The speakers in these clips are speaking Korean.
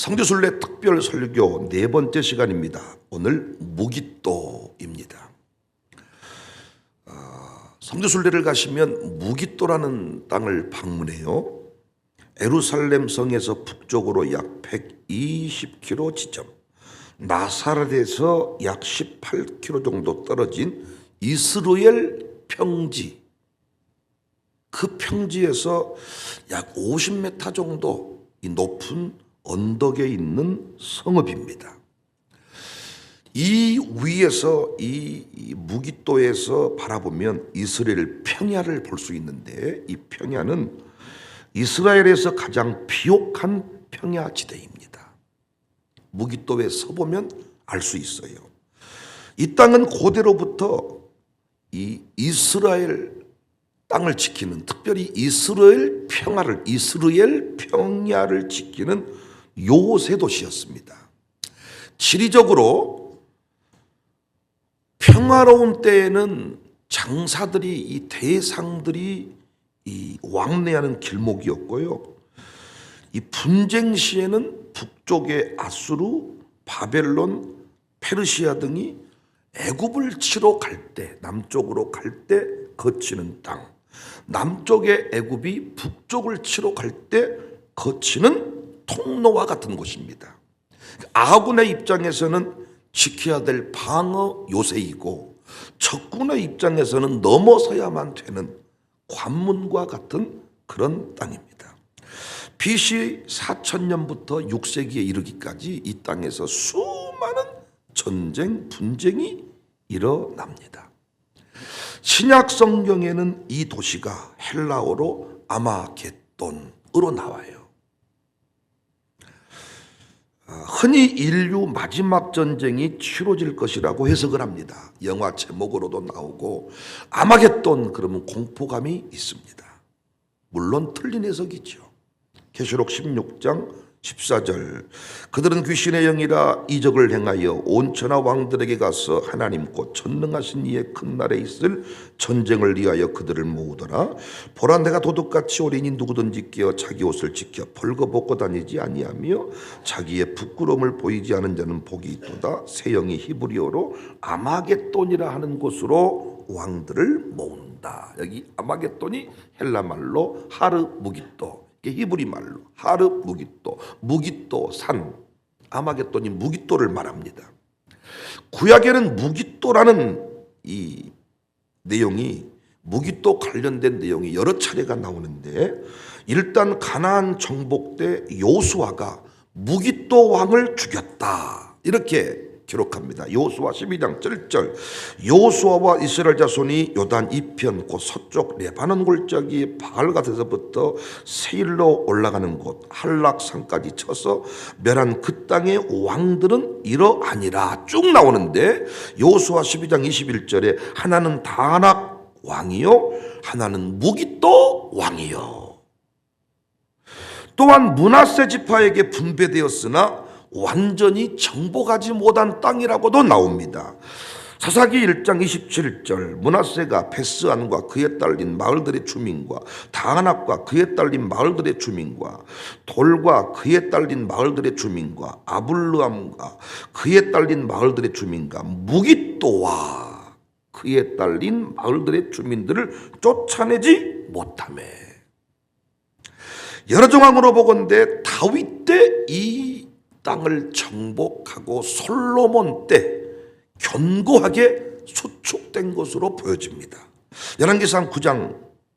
성지순례 특별 설교 네 번째 시간입니다. 오늘 무깃도입니다. 성지순례를 가시면 무깃도라는 땅을 방문해요. 예루살렘 성에서 북쪽으로 약 120km 지점, 나사렛에서 약 18km 정도 떨어진 이스라엘 평지, 그 평지에서 약 50m 정도 이 높은 언덕에 있는 성읍입니다. 이 위에서 이 무깃도에서 바라보면 이스라엘 평야를 볼 수 있는데, 이 평야는 이스라엘에서 가장 비옥한 평야지대입니다. 무깃도에 서보면 알 수 있어요. 이 땅은 고대로부터 이 이스라엘 땅을 지키는, 특별히 이스라엘 평야를 지키는 요새 도시였습니다. 지리적으로 평화로운 때에는 장사들이, 이 대상들이 이 왕래하는 길목이었고요. 이 분쟁 시에는 북쪽의 아수르, 바벨론, 페르시아 등이 애굽을 치러 갈 때, 남쪽으로 갈 때 거치는 땅, 남쪽의 애굽이 북쪽을 치러 갈 때 거치는 통로와 같은 곳입니다. 아군의 입장에서는 지켜야 될 방어 요새이고, 적군의 입장에서는 넘어서야만 되는 관문과 같은 그런 땅입니다. BC 4000년부터 6세기에 이르기까지 이 땅에서 수많은 전쟁, 분쟁이 일어납니다. 신약 성경에는 이 도시가 헬라어로 아마겟돈으로 나와요. 흔히 인류 마지막 전쟁이 치러질 것이라고 해석을 합니다. 영화 제목으로도 나오고, 아마겟돈 그러면 공포감이 있습니다. 물론 틀린 해석이죠. 계시록 16장 14절, 그들은 귀신의 영이라 이적을 행하여 온 천하 왕들에게 가서 하나님 곧 전능하신 이의 큰 날에 있을 전쟁을 위하여 그들을 모으더라. 보라, 내가 도둑같이 오리니 누구든지 깨어 자기 옷을 지켜 벌거벗고 다니지 아니하며 자기의 부끄러움을 보이지 않은 자는 복이 있도다. 새 영이 히브리어로 아마겟돈이라 하는 곳으로 왕들을 모은다. 여기 아마겟돈이 헬라말로 하르 무깃도, 히브리 말로 하르 무깃도, 무깃도 산, 아마겟돈이 무깃도를 말합니다. 구약에는 무깃도라는 이 내용이, 무깃도 관련된 내용이 여러 차례가 나오는데, 일단 가나안 정복 때 요수아가 무깃도 왕을 죽였다, 이렇게 기록합니다. 요수아 12장 7절, 요수아와 이스라엘 자손이 요단 이편 곧 서쪽 레바논 골짜기 바알갓에서부터 세일로 올라가는 곳 할락산까지 쳐서 멸한 그 땅의 왕들은 이러하니라 쭉 나오는데, 요수아 12장 21절에 하나는 다낙 왕이요 하나는 무깃도 왕이요. 또한 므낫세 지파에게 분배되었으나 완전히 정복하지 못한 땅이라고도 나옵니다. 사사기 1장 27절, 므낫세가 베스안과 그에 딸린 마을들의 주민과 다낙과 그에 딸린 마을들의 주민과 돌과 그에 딸린 마을들의 주민과 아블르함과 그에 딸린 마을들의 주민과 무깃도와 그에 딸린 마을들의 주민들을 쫓아내지 못하매. 여러 정황으로 보건대 다윗 때 이 땅을 정복하고 솔로몬 때 견고하게 수축된 것으로 보여집니다. 열왕기상 9장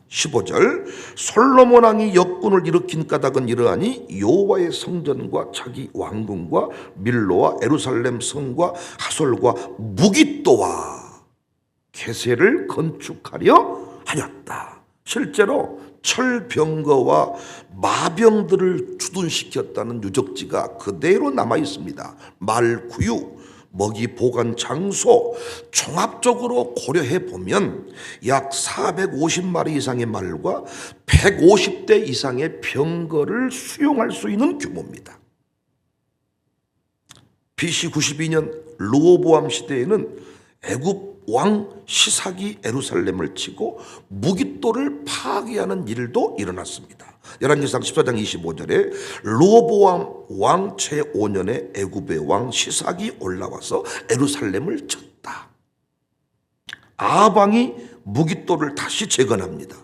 15절, 솔로몬 왕이 역군을 일으킨 까닭은 이러하니 여호와의 성전과 자기 왕궁과 밀로와 예루살렘 성과 하솔과 무깃도와 게셀을 건축하려 하였다. 실제로 철병거와 마병들을 주둔시켰다는 유적지가 그대로 남아 있습니다. 말 구유, 먹이 보관 장소, 종합적으로 고려해 보면 약 450마리 이상의 말과 150대 이상의 병거를 수용할 수 있는 규모입니다. BC 92년 르호보암 시대에는 애굽 왕 시삭이 예루살렘을 치고 무깃도를 파괴하는 일도 일어났습니다. 열왕기상 14장 25절에 르호보암 왕 제5년에 애굽의 왕 시삭이 올라와서 예루살렘을 쳤다. 아합 왕이 무깃돌을 다시 재건합니다.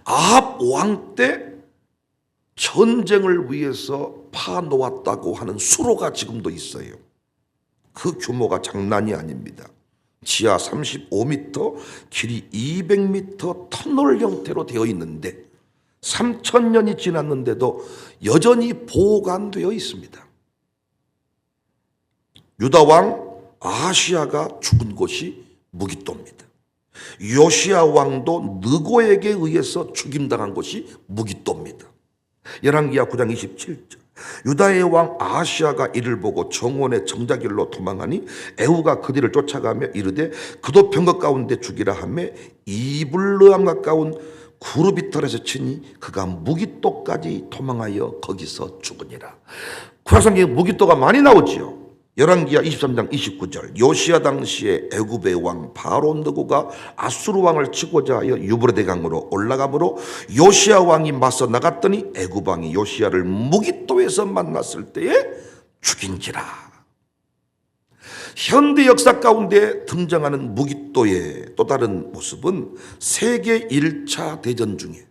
아합 왕 때 전쟁을 위해서 파놓았다고 하는 수로가 지금도 있어요. 그 규모가 장난이 아닙니다. 지하 35m, 길이 200m 터널 형태로 되어 있는데 3000년이 지났는데도 여전히 보관되어 있습니다. 유다 왕 아하시아가 죽은 곳이 무깃도입니다. 요시야 왕도 느고에게 의해서 죽임당한 곳이 무깃도입니다. 열왕기하 9장 27절 유다의 왕 아하시아가 이를 보고 정원의 정자길로 도망하니 에후가 그 뒤를 쫓아가며 이르되 그도 병거 가운데 죽이라 하며 이블르함 가까운 구르비털에서 치니 그가 무깃도까지 도망하여 거기서 죽으니라. 구약성경에 무깃도가 많이 나오지요. 열왕기하 23장 29절 요시야 당시에 애굽의 왕 바로 느고가 아수르 왕을 치고자 하여 유브라데 강으로 올라가므로 요시야 왕이 맞서 나갔더니 애굽 왕이 요시야를 무깃도에서 만났을 때에 죽인지라. 현대 역사 가운데 등장하는 무깃도의 또 다른 모습은 세계 1차 대전 중에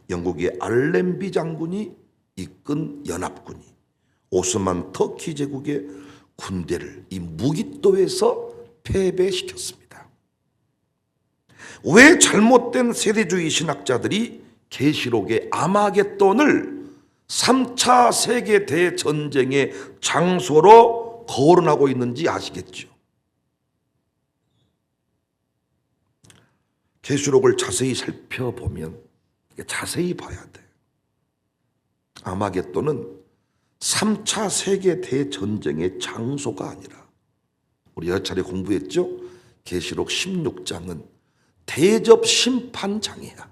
영국의 알렌비 장군이 이끈 연합군이 오스만 터키 제국의 군대를 이 무깃도에서 패배시켰습니다. 왜 잘못된 세대주의 신학자들이 계시록의 아마겟돈을 3차 세계대전쟁의 장소로 거론하고 있는지 아시겠죠? 계시록을 자세히 살펴보면 자세히 봐야 돼. 아마겟돈은 3차 세계대전쟁의 장소가 아니라 우리 여러 차례 공부했죠? 계시록 16장은 대접 심판장이야.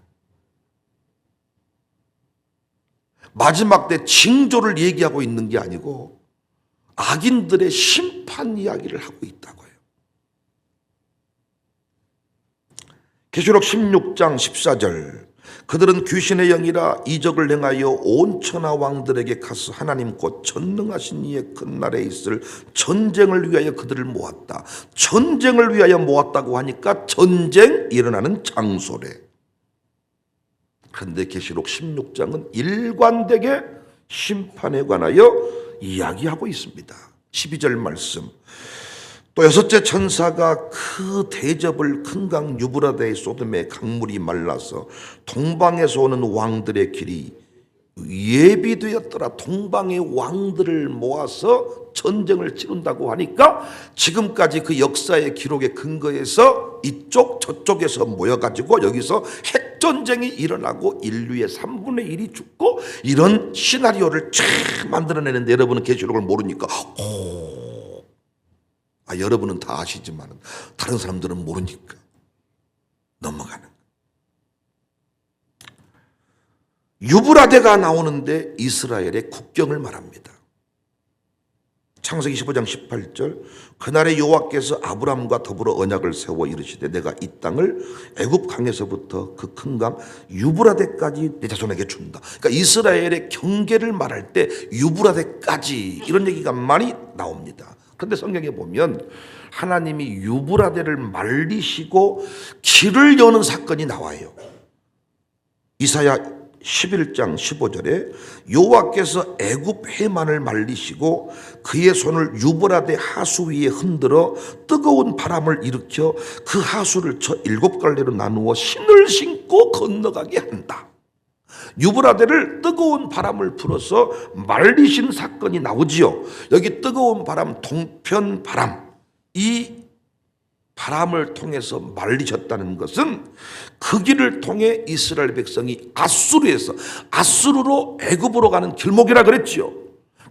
마지막 때 징조를 얘기하고 있는 게 아니고 악인들의 심판 이야기를 하고 있다고요. 계시록 16장 14절 그들은 귀신의 영이라 이적을 행하여 온 천하 왕들에게 가서 하나님 곧 전능하신 이의 큰 날에 있을 전쟁을 위하여 그들을 모았다. 전쟁을 위하여 모았다고 하니까 전쟁 일어나는 장소래. 그런데 계시록 16장은 일관되게 심판에 관하여 이야기하고 있습니다. 12절 말씀 또 여섯째 천사가 그 대접을 큰 강 유브라데의 쏟음에 강물이 말라서 동방에서 오는 왕들의 길이 예비되었더라. 동방의 왕들을 모아서 전쟁을 치른다고 하니까 지금까지 그 역사의 기록에 근거해서 이쪽 저쪽에서 모여가지고 여기서 핵전쟁이 일어나고 인류의 3분의 1이 죽고 이런 시나리오를 쫙 만들어내는데 여러분은 계시록을 모르니까 여러분은 다 아시지만 다른 사람들은 모르니까 넘어가는. 유브라데가 나오는데 이스라엘의 국경을 말합니다. 창세기 15장 18절 그날에 여호와께서 아브람과 더불어 언약을 세워 이르시되 내가 이 땅을 애굽 강에서부터 그 큰 강 유브라데까지 내 자손에게 준다. 그러니까 이스라엘의 경계를 말할 때 유브라데까지 이런 얘기가 많이 나옵니다. 그런데 성경에 보면 하나님이 유브라데를 말리시고 길을 여는 사건이 나와요. 이사야 11장 15절에 여호와께서 애굽 해만을 말리시고 그의 손을 유브라데 하수 위에 흔들어 뜨거운 바람을 일으켜 그 하수를 쳐 7갈래로 나누어 신을 신고 건너가게 한다. 유브라데를 뜨거운 바람을 불어서 말리신 사건이 나오지요. 여기 뜨거운 바람, 동편 바람, 이 바람을 통해서 말리셨다는 것은 그 길을 통해 이스라엘 백성이 아수르로 애굽으로 가는 길목이라 그랬지요.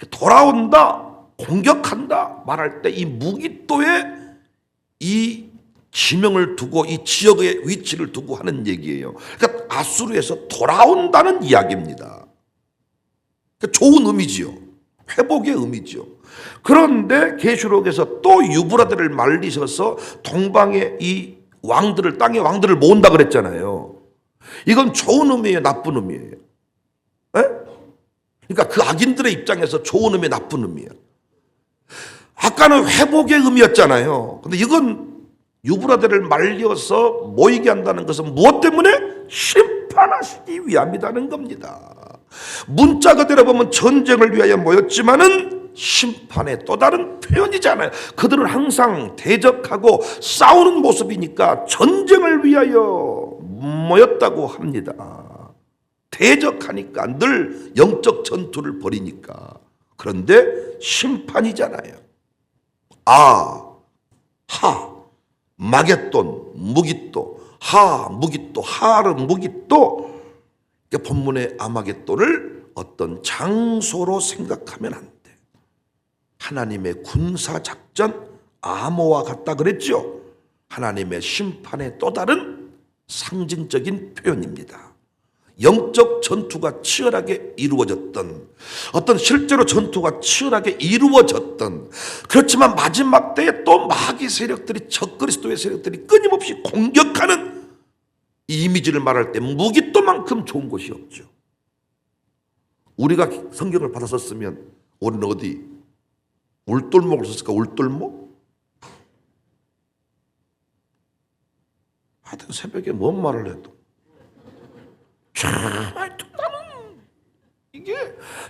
돌아온다, 공격한다 말할 때 이 무깃도에 이 지명을 두고 이 지역의 위치를 두고 하는 얘기예요. 그러니까 아수르에서 돌아온다는 이야기입니다. 그러니까 좋은 의미지요. 회복의 의미죠. 그런데 계시록에서 또 유브라데를 말리셔서 동방의 이 왕들을, 땅의 왕들을 모은다 그랬잖아요. 이건 좋은 의미예요, 나쁜 의미예요? 에? 그러니까 그 악인들의 입장에서 좋은 의미, 나쁜 의미예요. 아까는 회복의 의미였잖아요. 근데 이건 유브라데를 말려서 모이게 한다는 것은 무엇 때문에? 심판하시기 위함이라는 겁니다. 문자 그대로 보면 전쟁을 위하여 모였지만은 심판의 또 다른 표현이잖아요. 그들은 항상 대적하고 싸우는 모습이니까 전쟁을 위하여 모였다고 합니다. 대적하니까 늘 영적 전투를 벌이니까. 그런데 심판이잖아요. 마겟돈, 무깃도, 무깃도, 무깃도. 본문의 아마겟돈을 어떤 장소로 생각하면 안 돼. 하나님의 군사작전, 암호와 같다 그랬죠. 하나님의 심판의 또 다른 상징적인 표현입니다. 영적 전투가 치열하게 이루어졌던, 어떤 실제로 전투가 치열하게 이루어졌던, 그렇지만 마지막 때에 또 마귀 세력들이, 적그리스도의 세력들이 끊임없이 공격하는 이 이미지를 말할 때 무기또만큼 좋은 것이 없죠. 우리가 성경을 받았었으면 우리는 어디 울돌목을 썼을까? 울돌목? 하여튼 새벽에 뭔 말을 해도 나는 이게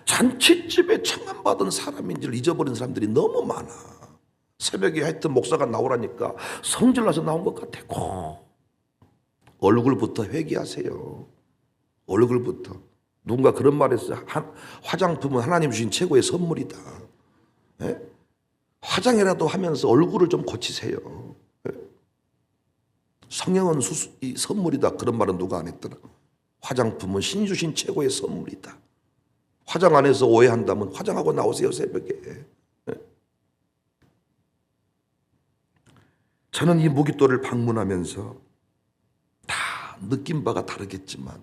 잔치집에 청함받은 사람인지를 잊어버린 사람들이 너무 많아. 새벽에 하여튼 목사가 나오라니까 성질나서 나온 것 같아. 얼굴부터 회개하세요. 얼굴부터. 누군가 그런 말 했어요. 화장품은 하나님 주신 최고의 선물이다. 예? 화장이라도 하면서 얼굴을 좀 고치세요. 예? 성형은 선물이다. 그런 말은 누가 안 했더라. 화장품은 신이 주신 최고의 선물이다. 화장 안 해서 오해한다면 화장하고 나오세요, 새벽에. 예? 저는 이 무깃돌을 방문하면서 다 느낀 바가 다르겠지만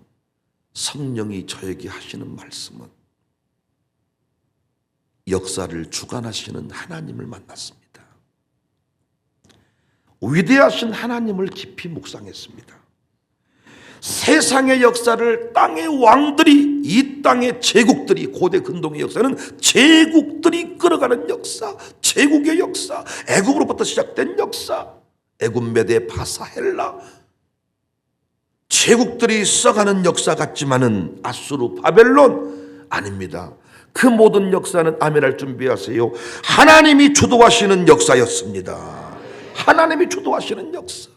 성령이 저에게 하시는 말씀은 역사를 주관하시는 하나님을 만났습니다. 위대하신 하나님을 깊이 묵상했습니다. 세상의 역사를 땅의 왕들이, 이 땅의 제국들이, 고대 근동의 역사는 제국들이 끌어가는 역사, 제국의 역사, 애굽으로부터 시작된 역사, 애굽, 메대, 바사, 헬라, 제국들이 써가는 역사 같지만은 아수르, 바벨론 아닙니다. 그 모든 역사는 아멘할 준비하세요. 하나님이 주도하시는 역사였습니다. 하나님이 주도하시는 역사.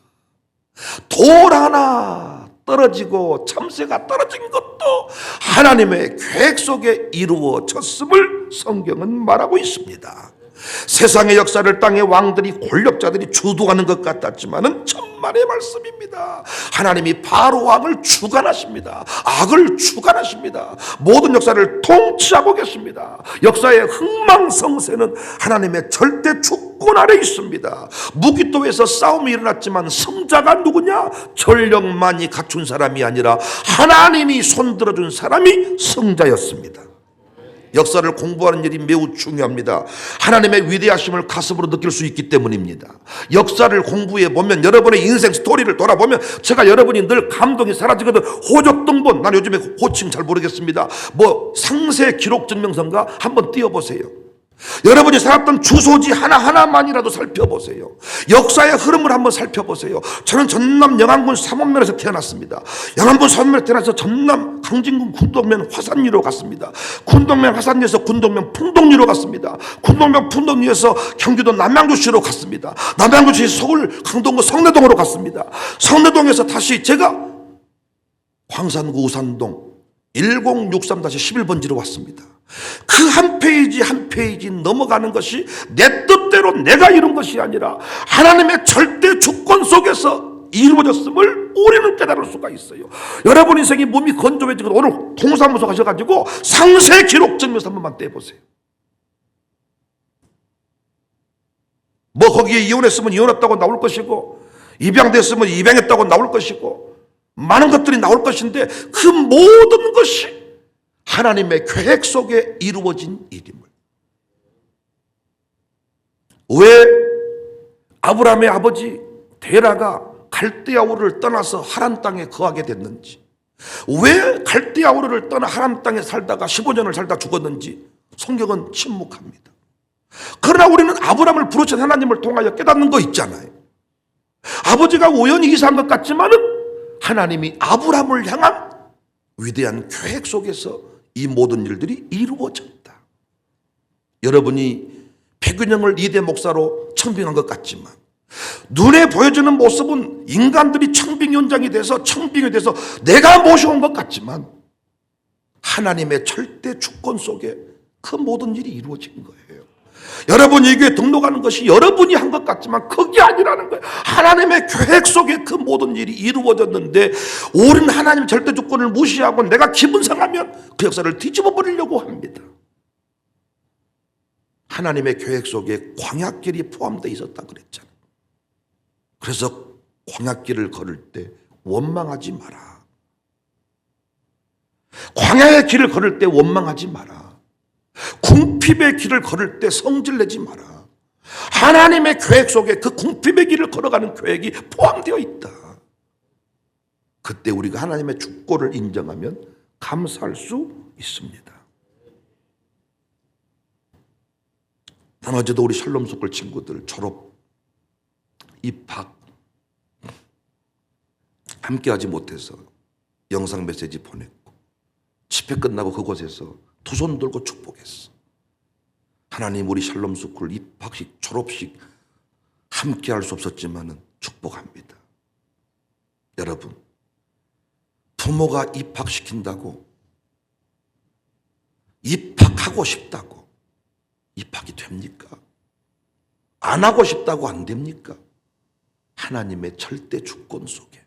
돌 하나 떨어지고 참새가 떨어진 것도 하나님의 계획 속에 이루어졌음을 성경은 말하고 있습니다. 세상의 역사를 땅의 왕들이, 권력자들이 주도하는 것 같았지만은 천만의 말씀입니다. 하나님이 바로 왕을 주관하십니다. 악을 주관하십니다. 모든 역사를 통치하고 계십니다. 역사의 흥망성쇠는 하나님의 절대 주권 아래 있습니다. 무기도에서 싸움이 일어났지만 승자가 누구냐? 전력만이 갖춘 사람이 아니라 하나님이 손들어준 사람이 승자였습니다. 역사를 공부하는 일이 매우 중요합니다. 하나님의 위대하심을 가슴으로 느낄 수 있기 때문입니다. 역사를 공부해 보면, 여러분의 인생 스토리를 돌아보면 제가 여러분이 늘 감동이 사라지거든. 호적동본, 난 요즘에 호칭 잘 모르겠습니다. 상세 기록 증명서인가? 한번 띄워보세요. 여러분이 살았던 주소지 하나하나만이라도 살펴보세요. 역사의 흐름을 한번 살펴보세요. 저는 전남 영안군 삼원면에서 태어났습니다. 영안군 삼원면에 태어나서 전남 강진군 군동면 화산리로 갔습니다. 군동면 화산리에서 군동면 풍동리로 갔습니다. 군동면 풍동리에서 경기도 남양주시로 갔습니다. 남양주시 서울 강동구 성내동으로 갔습니다. 성내동에서 다시 제가 광산구 우산동 1063-11번지로 왔습니다. 그 한 페이지 한 페이지 넘어가는 것이 내 뜻대로 내가 이룬 것이 아니라 하나님의 절대 주권 속에서 이루어졌음을 우리는 깨달을 수가 있어요. 여러분 인생이 몸이 건조해지고 오늘 동사무소 가셔가지고 상세 기록 증명서 한 번만 떼보세요. 거기에 이혼했으면 이혼했다고 나올 것이고, 입양됐으면 입양했다고 나올 것이고, 많은 것들이 나올 것인데 그 모든 것이 하나님의 계획 속에 이루어진 일임을. 왜 아브라함의 아버지 데라가 갈대아 우르를 떠나서 하란 땅에 거하게 됐는지, 왜 갈대아 우르를 떠나 하람 땅에 살다가 15년을 살다 죽었는지 성경은 침묵합니다. 그러나 우리는 아브라함을 부르신 하나님을 통하여 깨닫는 거 있잖아요. 아버지가 우연히 이사한 것 같지만은 하나님이 아브라함을 향한 위대한 계획 속에서 이 모든 일들이 이루어졌다. 여러분이 백윤영을 2대 목사로 청빙한 것 같지만 눈에 보여지는 모습은 인간들이 청빙 현장이 돼서 청빙이 돼서 내가 모셔온 것 같지만 하나님의 절대 주권 속에 그 모든 일이 이루어진 거예요. 여러분이 이 교회에 등록하는 것이 여러분이 한 것 같지만 그게 아니라는 거예요. 하나님의 계획 속에 그 모든 일이 이루어졌는데 우리는 하나님 절대 주권을 무시하고 내가 기분 상하면 그 역사를 뒤집어 버리려고 합니다. 하나님의 계획 속에 광야길이 포함되어 있었다 그랬잖아요. 그래서 광야길을 걸을 때 원망하지 마라. 광야의 길을 걸을 때 원망하지 마라. 궁핍의 길을 걸을 때 성질내지 마라. 하나님의 계획 속에 그 궁핍의 길을 걸어가는 계획이 포함되어 있다. 그때 우리가 하나님의 주권을 인정하면 감사할 수 있습니다. 난 어제도 우리 샬롬 소클 친구들 졸업, 입학 함께하지 못해서 영상 메시지 보냈고 집회 끝나고 그곳에서 두 손 들고 축복했어. 하나님 우리 샬롬 스쿨 입학식 졸업식 함께할 수 없었지만은 축복합니다. 여러분 부모가 입학시킨다고 입학하고 싶다고 입학이 됩니까? 안 하고 싶다고 안 됩니까? 하나님의 절대 주권 속에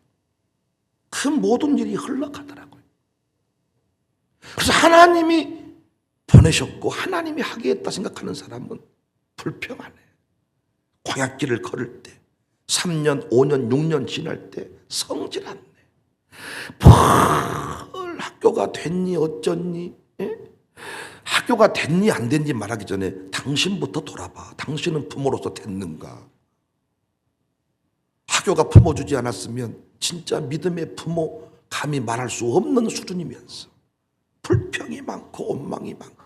그 모든 일이 흘러가더라고요. 그래서 하나님이 보내셨고 하나님이 하게 했다 생각하는 사람은 불평하네. 광야길을 걸을 때 3년, 5년, 6년 지날 때 성질하네. 뭘 학교가 됐니 어쩌니? 예? 학교가 됐니 안 됐니 말하기 전에 당신부터 돌아봐. 당신은 부모로서 됐는가? 학교가 품어주지 않았으면 진짜 믿음의 부모 감히 말할 수 없는 수준이면서 불평이 많고 원망이 많고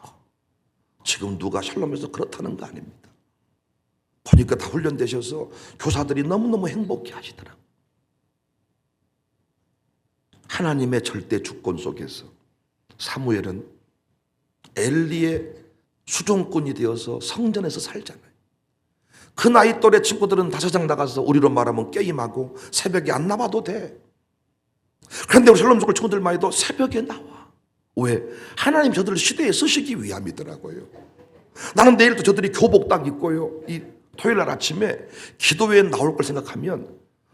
지금 누가 샬롬에서 그렇다는 거 아닙니다. 보니까 다 훈련되셔서 교사들이 너무너무 행복해 하시더라고요. 하나님의 절대 주권 속에서 사무엘은 엘리의 수종꾼이 되어서 성전에서 살잖아요. 그 나이 또래 친구들은 다사장 나가서 우리로 말하면 게임하고 새벽에 안 나와도 돼. 그런데 우리 샬롬 소클 친구들만 해도 새벽에 나와. 왜? 하나님 저들을 시대에 쓰시기 위함이더라고요. 나는 내일도 저들이 교복 딱 입고요. 이 토요일 날 아침에 기도회에 나올 걸 생각하면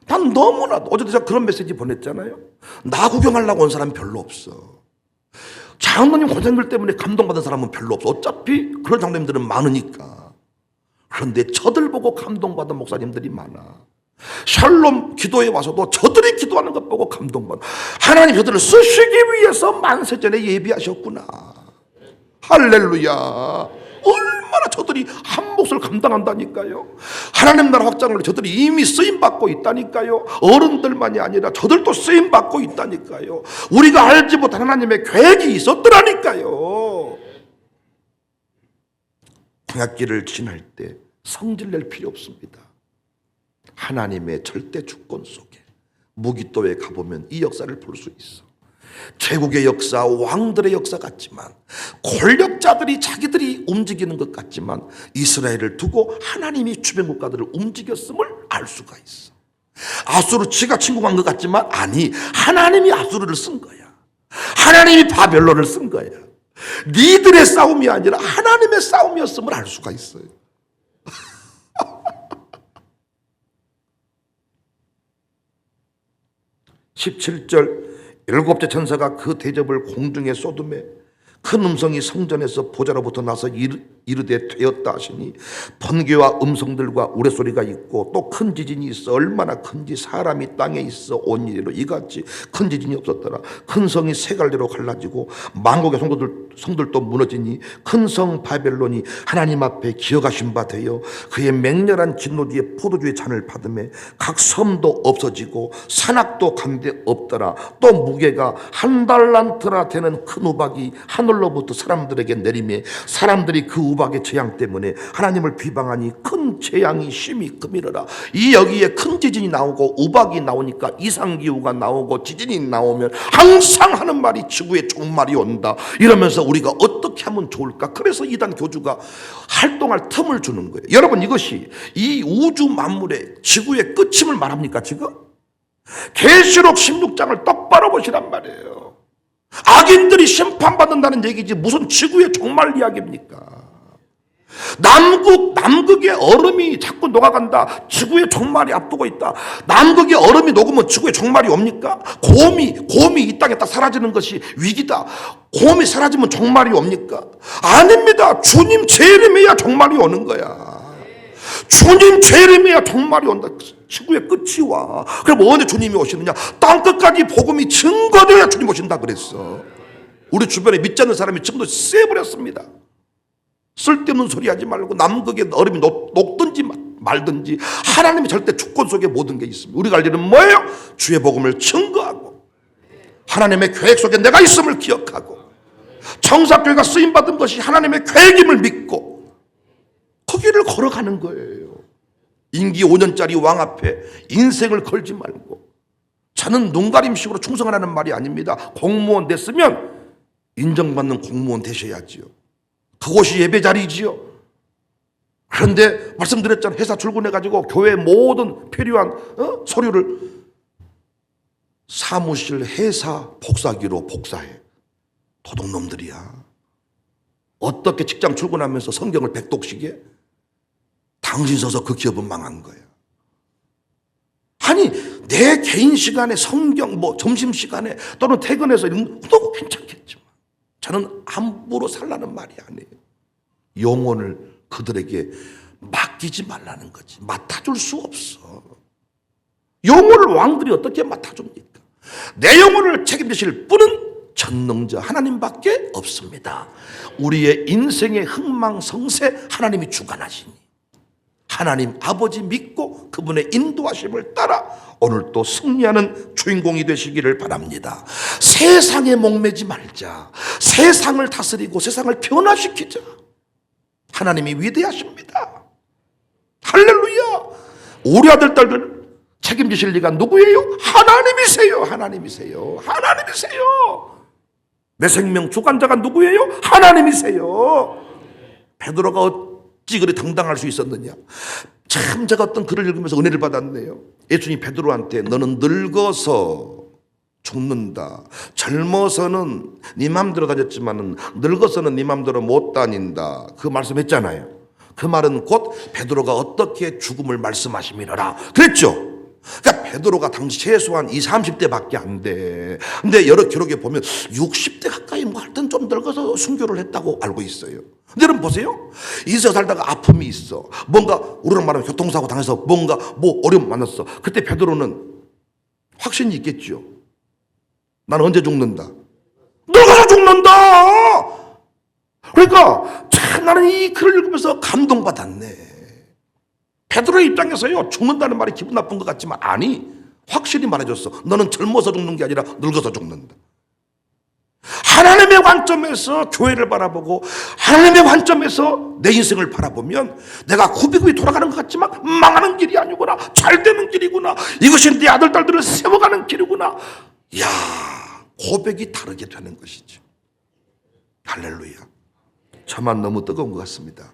난 너무나도 어제도 제가 그런 메시지 보냈잖아요. 나 구경하려고 온 사람 별로 없어. 장로님 권장들 때문에 감동받은 사람은 별로 없어. 어차피 그런 장로님들은 많으니까. 그런데 저들 보고 감동받은 목사님들이 많아. 샬롬 기도에 와서도 저들이 기도하는 것 보고 감동받아. 하나님 저들을 쓰시기 위해서 만세전에 예비하셨구나. 할렐루야. 얼마나 저들이 한 몫을 감당한다니까요. 하나님 나라 확장을 위해 저들이 이미 쓰임받고 있다니까요. 어른들만이 아니라 저들도 쓰임받고 있다니까요. 우리가 알지 못한 하나님의 계획이 있었더라니까요. 광야길을 지날 때 성질낼 필요 없습니다. 하나님의 절대 주권 속에 무기도에 가보면 이 역사를 볼 수 있어. 제국의 역사, 왕들의 역사 같지만 권력자들이 자기들이 움직이는 것 같지만 이스라엘을 두고 하나님이 주변 국가들을 움직였음을 알 수가 있어. 아수르 지가 침공한 것 같지만 아니, 하나님이 아수르를 쓴 거야. 하나님이 바벨론을 쓴 거야. 니들의 싸움이 아니라 하나님의 싸움이었음을 알 수가 있어요. 17절 일곱째 천사가 그 대접을 공중에 쏟음에 큰 음성이 성전에서 보좌로부터 나서 이르되 되었다 하시니 번개와 음성들과 우레소리가 있고 또 큰 지진이 있어 얼마나 큰지 사람이 땅에 있어 온 이래로 이같이 큰 지진이 없었더라. 큰 성이 세 갈래로 갈라지고 만국의 성들도 무너지니 큰 성 바벨론이 하나님 앞에 기억하신 바 되어 그의 맹렬한 진노 뒤에 포도주의 잔을 받음에 각 섬도 없어지고 산악도 간데 없더라. 또 무게가 한 달란트나 되는 큰 우박이 하늘로부터 사람들에게 내리매 사람들이 그 우박의 재앙 때문에 하나님을 비방하니 큰 재앙이 심히 금이러라. 이 여기에 큰 지진이 나오고 우박이 나오니까 이상기후가 나오고 지진이 나오면 항상 하는 말이 지구에 종말이 온다 이러면서 우리가 어떻게 하면 좋을까? 그래서 이단 교주가 활동할 틈을 주는 거예요. 여러분, 이것이 이 우주 만물의 지구의 끝임을 말합니까 지금? 계시록 16장을 똑바로 보시란 말이에요. 악인들이 심판받는다는 얘기지 무슨 지구의 종말 이야기입니까? 남극의 얼음이 자꾸 녹아간다. 지구의 종말이 앞두고 있다. 남극의 얼음이 녹으면 지구의 종말이 옵니까? 곰이 이 땅에 딱 사라지는 것이 위기다. 곰이 사라지면 종말이 옵니까? 아닙니다. 주님 재림해야 종말이 오는 거야. 주님 재림해야 종말이 온다. 지구의 끝이 와. 그럼 언제 주님이 오시느냐? 땅끝까지 복음이 증거되어야 주님 오신다 그랬어. 우리 주변에 믿지 않는 사람이 지금도 세버렸습니다. 쓸데없는 소리 하지 말고 남극의 얼음이 녹든지 말든지 하나님이 절대 주권 속에 모든 게 있습니다. 우리가 할 일은 뭐예요? 주의 복음을 증거하고 하나님의 계획 속에 내가 있음을 기억하고 청사교회가 쓰임받은 것이 하나님의 계획임을 믿고 그 길을 걸어가는 거예요. 임기 5년짜리 왕 앞에 인생을 걸지 말고 저는 눈가림식으로 충성하라는 말이 아닙니다. 공무원 됐으면 인정받는 공무원 되셔야지요. 그곳이 예배 자리지요. 그런데 말씀드렸잖아요. 회사 출근해가지고 교회 모든 필요한 서류를 사무실 회사 복사기로 복사해. 도둑놈들이야. 어떻게 직장 출근하면서 성경을 백독식에? 당신 서서 그 기업은 망한 거야. 아니 내 개인 시간에 성경 점심시간에 또는 퇴근해서 이런 것도 괜찮겠지만 저는 함부로 살라는 말이 아니에요. 영혼을 그들에게 맡기지 말라는 거지. 맡아줄 수 없어. 영혼을 왕들이 어떻게 맡아줍니까? 내 영혼을 책임지실 분은 전능자 하나님밖에 없습니다. 우리의 인생의 흥망성쇠 하나님이 주관하시니 하나님 아버지 믿고 그분의 인도하심을 따라 오늘 또 승리하는 주인공이 되시기를 바랍니다. 세상에 목매지 말자. 세상을 다스리고 세상을 변화시키자. 하나님이 위대하십니다. 할렐루야. 우리 아들 딸들 책임지실 리가 누구예요? 하나님이세요. 하나님이세요. 하나님이세요. 내 생명 주관자가 누구예요? 하나님이세요. 베드로가 어찌 그리 당당할 수 있었느냐? 참 제가 어떤 글을 읽으면서 은혜를 받았네요. 예수님 베드로한테 너는 늙어서 죽는다. 젊어서는 네 맘대로 다녔지만은 늙어서는 네 맘대로 못 다닌다. 그 말씀했잖아요. 그 말은 곧 베드로가 어떻게 죽음을 말씀하심이라 그랬죠. 그러니까 베드로가 당시 최소한 20, 30대밖에 안 돼. 근데 여러 기록에 보면 60대 가까이 하여튼 좀 늙어서 순교를 했다고 알고 있어요. 근데 여러분 보세요. 인생 살다가 아픔이 있어. 뭔가 우리랑 말하면 교통사고 당해서 뭔가 어려움 만났어. 그때 베드로는 확신이 있겠죠. 나는 언제 죽는다? 늙어서 죽는다. 그러니까 참 나는 이 글을 읽으면서 감동받았네. 베드로의 입장에서요 죽는다는 말이 기분 나쁜 것 같지만 아니 확실히 말해줬어. 너는 젊어서 죽는 게 아니라 늙어서 죽는다. 하나님의 관점에서 교회를 바라보고 하나님의 관점에서 내 인생을 바라보면 내가 굽이굽이 돌아가는 것 같지만 망하는 길이 아니구나. 잘 되는 길이구나. 이것이 내 아들 딸들을 세워가는 길이구나. 이야 고백이 다르게 되는 것이죠. 할렐루야. 저만 너무 뜨거운 것 같습니다.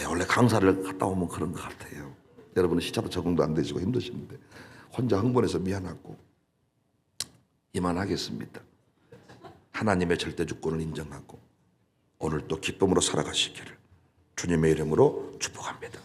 원래 강사를 갔다 오면 그런 것 같아요. 여러분은 시차도 적응도 안 되시고 힘드시는데 혼자 흥분해서 미안하고 이만하겠습니다. 하나님의 절대 주권을 인정하고 오늘 또 기쁨으로 살아가시기를 주님의 이름으로 축복합니다.